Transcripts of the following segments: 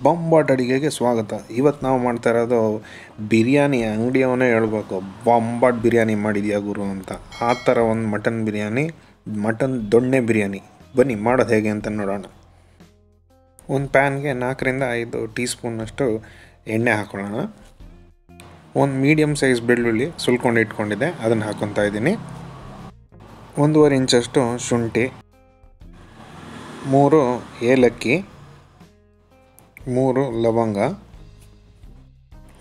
ಬೊಂಬಾಟ್ ಅಡುಗೆಗೆ ಸ್ವಾಗತ. ಇವತ್ತು ನಾವು ಮಾಡ್ತಾ ಇರೋದು ಬಿರಿಯಾನಿ. ಅಂಗಡಿಯವನೇ ಹೇಳ್ಬೇಕು, ಬೊಂಬಾಟ್ ಬಿರಿಯಾನಿ ಮಾಡಿದ್ಯಾ ಗುರು ಅಂತ. ಆ ಥರ ಒಂದು ಮಟನ್ ಬಿರಿಯಾನಿ, ಮಟನ್ ದೊಣ್ಣೆ ಬಿರಿಯಾನಿ. ಬನ್ನಿ ಮಾಡೋದು ಹೇಗೆ ಅಂತ ನೋಡೋಣ. ಒಂದು ಪ್ಯಾನ್ಗೆ 4-5 ಟೀ ಸ್ಪೂನಷ್ಟು ಎಣ್ಣೆ ಹಾಕೊಳ್ಳೋಣ. ಒಂದು ಮೀಡಿಯಮ್ ಸೈಜ್ ಬೆಳ್ಳುಳ್ಳಿ ಸುಲ್ಕೊಂಡು ಇಟ್ಕೊಂಡಿದ್ದೆ, ಅದನ್ನು ಹಾಕ್ಕೊತಾ ಇದ್ದೀನಿ. 1.5 ಇಂಚಷ್ಟು ಶುಂಠಿ, 3 ಏಲಕ್ಕಿ, 3 ಲವಂಗ,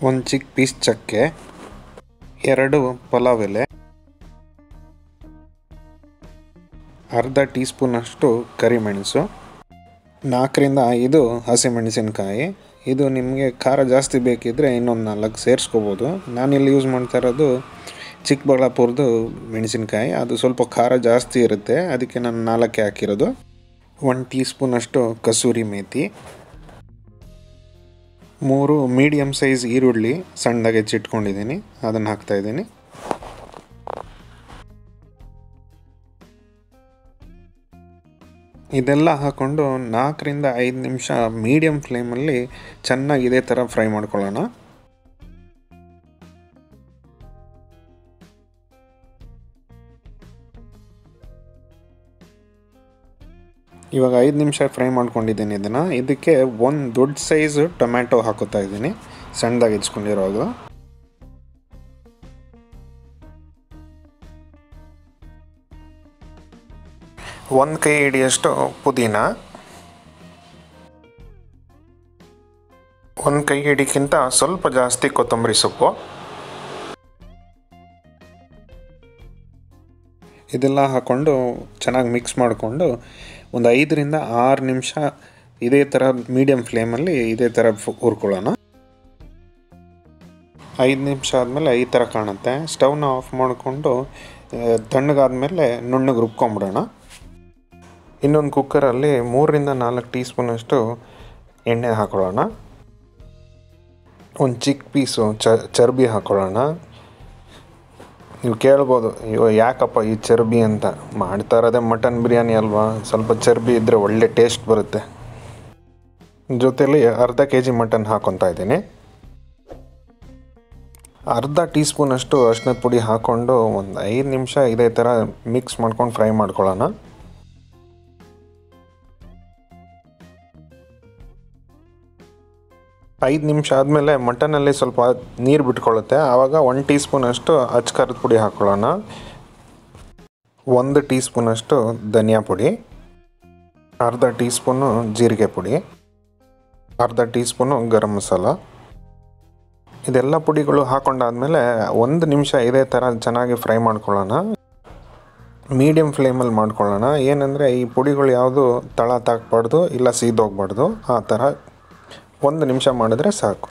1 ಚಿಕ್ಕ ಪೀಸ್ ಚಕ್ಕೆ, 2 ಪಲಾವ್ ಎಲೆ, ಅರ್ಧ ಟೀ ಸ್ಪೂನಷ್ಟು ಕರಿಮೆಣಸು, 4-5 ಹಸಿಮೆಣಸಿನ್ಕಾಯಿ. ಇದು ನಿಮಗೆ ಖಾರ ಜಾಸ್ತಿ ಬೇಕಿದ್ದರೆ ಇನ್ನೊಂದು 4 ಸೇರಿಸ್ಕೋಬೋದು. ನಾನಿಲ್ಲಿ ಯೂಸ್ ಮಾಡ್ತಾ ಇರೋದು ಚಿಕ್ಕಬಳ್ಳಾಪುರದ್ದು ಮೆಣಸಿನ್ಕಾಯಿ. ಅದು ಸ್ವಲ್ಪ ಖಾರ ಜಾಸ್ತಿ ಇರುತ್ತೆ, ಅದಕ್ಕೆ ನಾನು 4 ಹಾಕಿರೋದು. 1 ಟೀ ಸ್ಪೂನಷ್ಟು ಕಸೂರಿ ಮೇಥಿ, 3 ಮೀಡಿಯಮ್ ಸೈಜ್ ಈರುಳ್ಳಿ ಸಣ್ಣದಾಗಿ ಹೆಚ್ಚಿಟ್ಕೊಂಡಿದ್ದೀನಿ, ಅದನ್ನು ಹಾಕ್ತಾಯಿದ್ದೀನಿ. ಇದೆಲ್ಲ ಹಾಕ್ಕೊಂಡು 4-5 ನಿಮಿಷ ಮೀಡಿಯಮ್ ಫ್ಲೇಮಲ್ಲಿ ಚೆನ್ನಾಗಿ ಇದೇ ಥರ ಫ್ರೈ ಮಾಡ್ಕೊಳ್ಳೋಣ. ಇವಾಗ 5 ನಿಮಿಷ ಫ್ರೈ ಮಾಡ್ಕೊಂಡಿದ್ದೀನಿ ಇದನ್ನು. ಇದಕ್ಕೆ 1 ದೊಡ್ಡ ಸೈಜ್ ಟೊಮ್ಯಾಟೊ ಹಾಕೋತಾ ಇದ್ದೀನಿ, ಸಣ್ಣದಾಗಿ ಹೆಚ್ಕೊಂಡಿರೋದು. ಒಂದು ಕೈ ಹಿಡಿಯಷ್ಟು ಪುದೀನ, 1 ಕೈ ಹಿಡಿಕ್ಕಿಂತ ಸ್ವಲ್ಪ ಜಾಸ್ತಿ ಕೊತ್ತಂಬರಿ ಸೊಪ್ಪು. ಇದೆಲ್ಲ ಹಾಕ್ಕೊಂಡು ಚೆನ್ನಾಗಿ ಮಿಕ್ಸ್ ಮಾಡಿಕೊಂಡು ಒಂದು 5-6 ನಿಮಿಷ ಇದೇ ಥರ ಮೀಡಿಯಮ್ ಫ್ಲೇಮಲ್ಲಿ ಇದೇ ಥರ ಹುರ್ಕೊಳ್ಳೋಣ. 5 ನಿಮಿಷ ಆದಮೇಲೆ ಈ ಥರ ಕಾಣುತ್ತೆ. ಸ್ಟವ್ನ ಆಫ್ ಮಾಡಿಕೊಂಡು ತಣ್ಣಗಾದ್ಮೇಲೆ ನುಣ್ಣಗೆ ರುಬ್ಕೊಂಬಿಡೋಣ. ಇನ್ನೊಂದು ಕುಕ್ಕರಲ್ಲಿ 3-4 ಟೀ ಸ್ಪೂನಷ್ಟು ಎಣ್ಣೆ ಹಾಕೊಳ್ಳೋಣ. ಒಂದು ಚಿಕ್ಕ ಪೀಸು ಚರ್ಬಿ ಹಾಕ್ಕೊಳ್ಳೋಣ. ನೀವು ಕೇಳ್ಬೋದು, ಯಾಕಪ್ಪ ಈ ಚರ್ಬಿ ಅಂತ. ಮಾಡ್ತಾ ಇರೋದೇ ಮಟನ್ ಬಿರಿಯಾನಿ ಅಲ್ವಾ, ಸ್ವಲ್ಪ ಚರ್ಬಿ ಇದ್ದರೆ ಒಳ್ಳೆ ಟೇಸ್ಟ್ ಬರುತ್ತೆ. ಜೊತೆಯಲ್ಲಿ ಅರ್ಧ kg ಮಟನ್ ಹಾಕ್ಕೊತಾ ಇದ್ದೀನಿ. ಅರ್ಧ ಟೀ ಸ್ಪೂನಷ್ಟು ಅರಿಶಿನದ ಪುಡಿ ಹಾಕ್ಕೊಂಡು ಒಂದು 5 ನಿಮಿಷ ಇದೇ ಥರ ಮಿಕ್ಸ್ ಮಾಡ್ಕೊಂಡು ಫ್ರೈ ಮಾಡ್ಕೊಳ್ಳೋಣ. 5 ನಿಮಿಷ ಆದಮೇಲೆ ಮಟನಲ್ಲಿ ಸ್ವಲ್ಪ ನೀರು ಬಿಟ್ಕೊಳ್ಳುತ್ತೆ. ಆವಾಗ 1 ಟೀ ಸ್ಪೂನಷ್ಟು ಅಚ್ಚ ಖಾರದ ಪುಡಿ ಹಾಕ್ಕೊಳ್ಳೋಣ. 1 ಟೀ ಸ್ಪೂನಷ್ಟು ಧನಿಯಾ ಪುಡಿ, ಅರ್ಧ ಟೀ ಸ್ಪೂನು ಜೀರಿಗೆ ಪುಡಿ, ಅರ್ಧ ಟೀ ಸ್ಪೂನು ಗರಂ ಮಸಾಲ. ಇದೆಲ್ಲ ಪುಡಿಗಳು ಹಾಕ್ಕೊಂಡಾದ್ಮೇಲೆ 1 ನಿಮಿಷ ಇದೇ ಥರ ಚೆನ್ನಾಗಿ ಫ್ರೈ ಮಾಡ್ಕೊಳ್ಳೋಣ. ಮೀಡಿಯಮ್ ಫ್ಲೇಮಲ್ಲಿ ಮಾಡ್ಕೊಳ್ಳೋಣ. ಏನಂದರೆ ಈ ಪುಡಿಗಳು ಯಾವುದು ತಳ ತಾಕಬಾರ್ದು, ಇಲ್ಲ ಸೀದೋಗ್ಬಾರ್ದು. ಆ ಥರ 1 ನಿಮಿಷ ಮಾಡಿದ್ರೆ ಸಾಕು.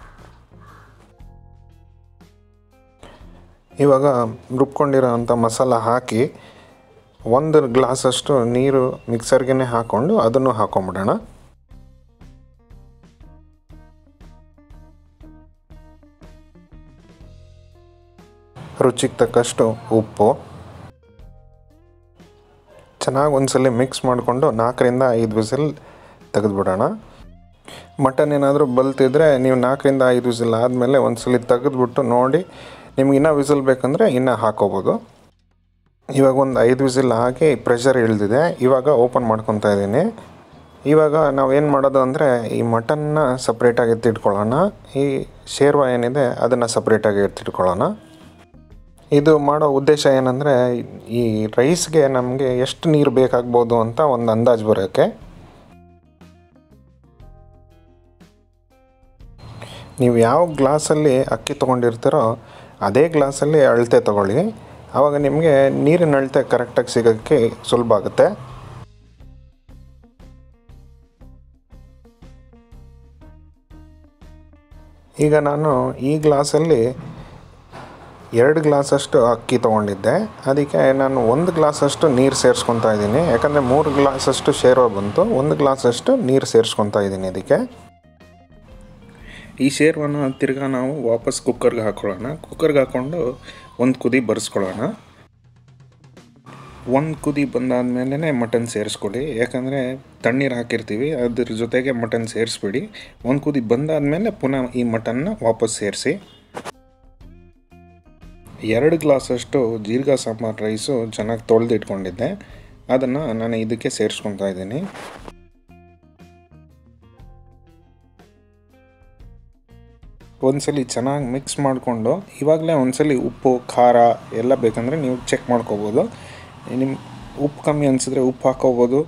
ಇವಾಗ ರುಬ್ಕೊಂಡಿರೋ ಅಂಥ ಮಸಾಲ ಹಾಕಿ 1 ಗ್ಲಾಸಷ್ಟು ನೀರು ಮಿಕ್ಸರ್ಗೆ ಹಾಕ್ಕೊಂಡು ಅದನ್ನು ಹಾಕ್ಕೊಂಬಿಡೋಣ. ರುಚಿಗೆ ತಕ್ಕಷ್ಟು ಉಪ್ಪು. ಚೆನ್ನಾಗಿ ಒಂದ್ಸಲ ಮಿಕ್ಸ್ ಮಾಡಿಕೊಂಡು 4-5 ವಿಸಿಲ್ ತೆಗೆದುಬಿಡೋಣ. ಮಟನ್ ಏನಾದರೂ ಬಲ್ತಿದ್ರೆ ನೀವು 4-5 ವಿಸಿಲ್ ಆದಮೇಲೆ ಒಂದ್ಸಲ ತೆಗೆದುಬಿಟ್ಟು ನೋಡಿ, ನಿಮ್ಗೆ ಇನ್ನೂ ವಿಸಿಲ್ ಬೇಕಂದರೆ ಇನ್ನೂ ಹಾಕೋಬೋದು. ಇವಾಗ ಒಂದು 5 ವಿಸಿಲ್ ಹಾಕಿ ಪ್ರೆಷರ್ ಇಳಿದಿದೆ. ಇವಾಗ ಓಪನ್ ಮಾಡ್ಕೊತಾ ಇದ್ದೀನಿ. ಇವಾಗ ನಾವೇನು ಮಾಡೋದು ಅಂದರೆ ಈ ಮಟನ್ನ ಸಪ್ರೇಟಾಗಿ ಎತ್ತಿಟ್ಕೊಳ್ಳೋಣ. ಈ ಶೇರ್ವ ಏನಿದೆ ಅದನ್ನು ಸಪ್ರೇಟಾಗಿ ಎತ್ತಿಟ್ಕೊಳ್ಳೋಣ. ಇದು ಮಾಡೋ ಉದ್ದೇಶ ಏನಂದರೆ ಈ ರೈಸ್ಗೆ ನಮಗೆ ಎಷ್ಟು ನೀರು ಬೇಕಾಗ್ಬೋದು ಅಂತ ಒಂದು ಅಂದಾಜು ಬರೋಕ್ಕೆ. ನೀವು ಯಾವ ಗ್ಲಾಸಲ್ಲಿ ಅಕ್ಕಿ ತೊಗೊಂಡಿರ್ತೀರೋ ಅದೇ ಗ್ಲಾಸಲ್ಲಿ ಅಳತೆ ತೊಗೊಳ್ಳಿ. ಆವಾಗ ನಿಮಗೆ ನೀರಿನ ಅಳತೆ ಕರೆಕ್ಟಾಗಿ ಸಿಗೋಕ್ಕೆ ಸುಲಭ ಆಗುತ್ತೆ. ಈಗ ನಾನು ಈ ಗ್ಲಾಸಲ್ಲಿ 2 ಗ್ಲಾಸಷ್ಟು ಅಕ್ಕಿ ತೊಗೊಂಡಿದ್ದೆ. ಅದಕ್ಕೆ ನಾನು 1 ಗ್ಲಾಸಷ್ಟು ನೀರು ಸೇರಿಸ್ಕೊತಾ ಇದ್ದೀನಿ. ಯಾಕಂದರೆ 3 ಗ್ಲಾಸಷ್ಟು ಶೇರ್ವ ಬಂತು, 1 ಗ್ಲಾಸಷ್ಟು ನೀರು ಸೇರಿಸ್ಕೊತಾ ಇದ್ದೀನಿ ಇದಕ್ಕೆ. ಈ ಶೇರ್ವನ ತಿರ್ಗಾ ನಾವು ವಾಪಸ್ ಕುಕ್ಕರ್ಗೆ ಹಾಕ್ಕೊಳ್ಳೋಣ. ಕುಕ್ಕರ್ಗೆ ಹಾಕ್ಕೊಂಡು 1 ಕುದಿ ಬರೆಸ್ಕೊಳ್ಳೋಣ. ಒಂದು ಕುದಿ ಬಂದಾದಮೇಲೆ ಮಟನ್ ಸೇರಿಸ್ಕೊಳ್ಳಿ, ಯಾಕಂದರೆ ತಣ್ಣೀರು ಹಾಕಿರ್ತೀವಿ, ಅದ್ರ ಜೊತೆಗೆ ಮಟನ್ ಸೇರಿಸ್ಬಿಡಿ. ಒಂದು ಕುದಿ ಬಂದಾದಮೇಲೆ ಪುನಃ ಈ ಮಟನ್ನ ವಾಪಸ್ ಸೇರಿಸಿ. 2 ಗ್ಲಾಸಷ್ಟು ಜೀರಿಗೆ ಸಾಂಬಾರು ರೈಸು ಚೆನ್ನಾಗಿ ತೊಳೆದಿಟ್ಕೊಂಡಿದ್ದೆ, ಅದನ್ನು ನಾನು ಇದಕ್ಕೆ ಸೇರಿಸ್ಕೊತಾ ಇದ್ದೀನಿ. ಒಂದ್ಸಲಿ ಚೆನ್ನಾಗಿ ಮಿಕ್ಸ್ ಮಾಡಿಕೊಂಡು ಇವಾಗಲೇ ಒಂದ್ಸಲಿ ಉಪ್ಪು ಖಾರ ಎಲ್ಲ ಬೇಕಂದರೆ ನೀವು ಚೆಕ್ ಮಾಡ್ಕೋಬೋದು. ನಿಮ್ಮ ಉಪ್ಪು ಕಮ್ಮಿ ಅನಿಸಿದ್ರೆ ಉಪ್ಪು ಹಾಕ್ಕೋಬೋದು,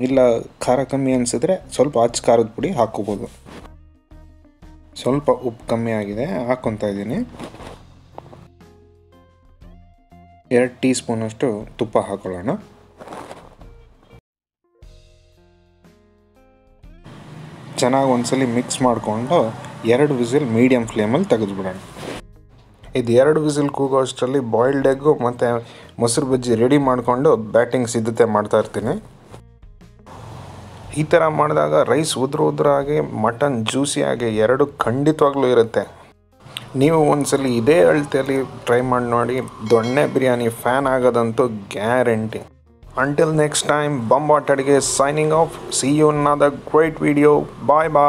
ಇಲ್ಲ ಖಾರ ಕಮ್ಮಿ ಅನಿಸಿದ್ರೆ ಸ್ವಲ್ಪ ಅಚ್ಚ ಖಾರದ ಪುಡಿ ಹಾಕ್ಕೋಬೋದು. ಸ್ವಲ್ಪ ಉಪ್ಪು ಕಮ್ಮಿ ಆಗಿದೆ, ಹಾಕ್ಕೊತಾ ಇದ್ದೀನಿ. 2 ಟೀ ಸ್ಪೂನಷ್ಟು ತುಪ್ಪ ಹಾಕೊಳ್ಳೋಣ. ಚೆನ್ನಾಗಿ ಒಂದ್ಸಲಿ ಮಿಕ್ಸ್ ಮಾಡಿಕೊಂಡು 2 ವಿಸಿಲ್ ಮೀಡಿಯಮ್ ಫ್ಲೇಮಲ್ಲಿ ತೆಗೆದುಬಿಡೋಣ. ಇದು 2 ವಿಸಿಲ್ ಕೂಗೋ ಅಷ್ಟರಲ್ಲಿ ಬಾಯ್ಲ್ಡ್ ಎಗ್ಗು ಮತ್ತು ಮೊಸರು ಬಜ್ಜಿ ರೆಡಿ ಮಾಡಿಕೊಂಡು ಬ್ಯಾಟಿಂಗ್ ಸಿದ್ಧತೆ ಮಾಡ್ತಾ ಇರ್ತೀನಿ. ಈ ಥರ ಮಾಡಿದಾಗ ರೈಸ್ ಉದುರಾಗಿ ಮಟನ್ ಜ್ಯೂಸಿಯಾಗಿ 2 ಖಂಡಿತವಾಗ್ಲೂ ಇರುತ್ತೆ. ನೀವು ಒಂದ್ಸಲಿ ಇದೇ ಅಳತೆಯಲ್ಲಿ ಟ್ರೈ ಮಾಡಿ ನೋಡಿ, ದೊಣ್ಣೆ ಬಿರಿಯಾನಿ ಫ್ಯಾನ್ ಆಗೋದಂತೂ guarantee. Until next time, Bombatt Aduge signing off. See you in another great video. Bye bye.